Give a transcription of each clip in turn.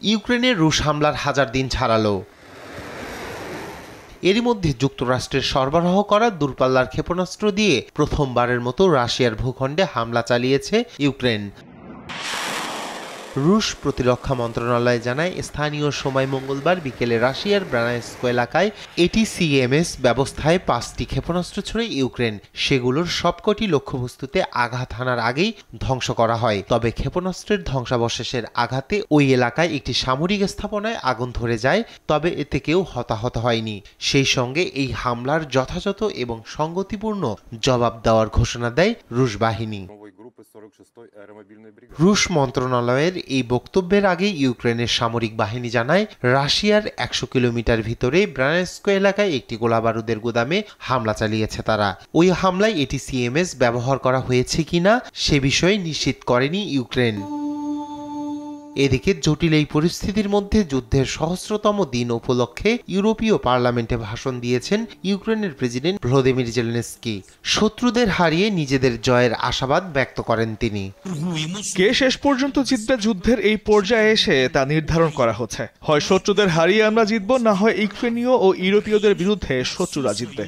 ইউক্রেনে রুশ হামলার হাজার দিন ছাড়ালো। এরই মধ্যে যুক্তরাষ্ট্রের সরবরাহ করা দূরপাল্লার ক্ষেপণাস্ত্র দিয়ে প্রথমবারের মতো রাশিয়ার ভূখণ্ডে হামলা চালিয়েছে ইউক্রেন। রুশ প্রতিরক্ষা মন্ত্রণালয় জানায়, স্থানীয় সময় মঙ্গলবার বিকেলে রাশিয়ার ব্রানাস্ক এলাকায় এটিসিএমএস ব্যবস্থায় 5টি ক্ষেপণাস্ত্র ছুড়ে ইউক্রেন সেগুলোর সবকটি লক্ষ্যবস্তুতে আঘাত হানার আগেই ধ্বংস করা হয়। তবে ক্ষেপণাস্ত্রের ধ্বংসাবশেষের আঘাতে ওই এলাকায় একটি সামরিক স্থাপনায় আগুন ধরে যায়, তবে এতে কেউ হতাহত হয়নি। সেই সঙ্গে এই হামলার যথাযথ এবং সঙ্গতিপূর্ণ জবাব দেওয়ার ঘোষণা দেয় রুশ বাহিনী। রুশ মন্ত্রণালয়ের এই বক্তব্যের আগে ইউক্রেনের সামরিক বাহিনী জানায়, রাশিয়ার 100 কিলোমিটার ভিতরে ব্রানাস্ক এলাকায় একটি গোলাবারুদের গুদামে হামলা চালিয়েছে তারা। ওই হামলায় এটিসিএমএস ব্যবহার করা হয়েছে কিনা সে বিষয়ে নিশ্চিত করেনি ইউক্রেন। এদিকে জটিল এই পরিস্থিতির মধ্যে যুদ্ধের সহস্রতম দিন উপলক্ষে ইউরোপীয় পার্লামেন্টে ভাষণ দিয়েছেন ইউক্রেনের প্রেসিডেন্ট ভলোদিমির জেলেনস্কি। শত্রুদের হারিয়ে নিজেদের জয়ের আশাবাদ ব্যক্ত করেন তিনি। কে শেষ পর্যন্ত জিতবে যুদ্ধের এই পর্যায়ে এসে তা নির্ধারণ করা হচ্ছে। হয় শত্রুদের হারিয়ে আমরা জিতব, না হয় ইউক্রেনীয় ও ইউরোপীয়দের বিরুদ্ধে শত্রুরা জিতবে।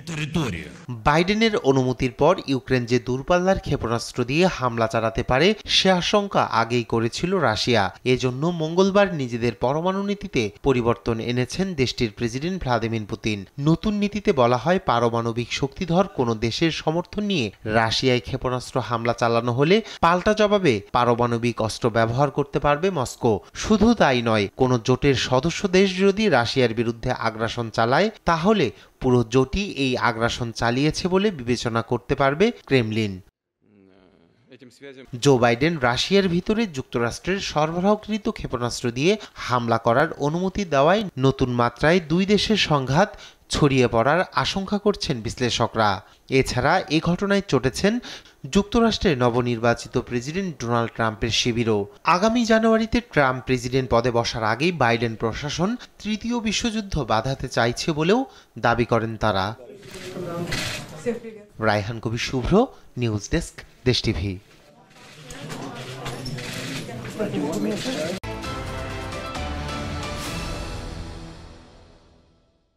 বাইডেনের অনুমতির পর ইউক্রেন যে দূরপাল্লার ক্ষেপণাস্ত্র দিয়ে হামলা চালাতে পারে সে আশঙ্কা আগেই করেছিল রাশিয়া। এজন্য মঙ্গলবার নিজেদের পরমাণু নীতিতে পরিবর্তন এনেছেন দেশটির প্রেসিডেন্ট ভ্লাদিমির পুতিন। নতুন নীতিতে বলা হয়, পারমাণবিক শক্তিধর কোনো দেশের সমর্থন নিয়ে রাশিয়ায় ক্ষেপণাস্ত্র হামলা চালানো হলে পাল্টা জবাবে পারমাণবিক অস্ত্র ব্যবহার করতে পারবে মস্কো। শুধু তাই নয়, কোনো জোটের সদস্য দেশ যদি রাশিয়ার বিরুদ্ধে আগ্রাসন চালায় তাহলে পুরো জোটই এই আগ্রাসন চালিয়েছে বলে বিবেচনা করতে পারবে ক্রেমলিন। জো বাইডেন রাশিয়ার ভিতরে যুক্তরাষ্ট্রের সরবরাহকৃত ক্ষেপণাস্ত্র দিয়ে হামলা করার অনুমতি দেওয়ায় নতুন মাত্রায় দুই দেশের সংঘাত ছড়িয়ে পড়ার আশঙ্কা করছেন বিশ্লেষকরা। এছাড়া এ ঘটনায় চটেছেন যুক্তরাষ্ট্রের নবনির্বাচিত প্রেসিডেন্ট ডোনাল্ড ট্রাম্পের শিবিরও। আগামী জানুয়ারিতে ট্রাম্প প্রেসিডেন্ট পদে বসার আগেই বাইডেন প্রশাসন তৃতীয় বিশ্বযুদ্ধ বাধাতে চাইছে বলেও দাবি করেন তারা। রায়হান কবির শুভ্র, নিউজ ডেস্ক, দেশ টিভি।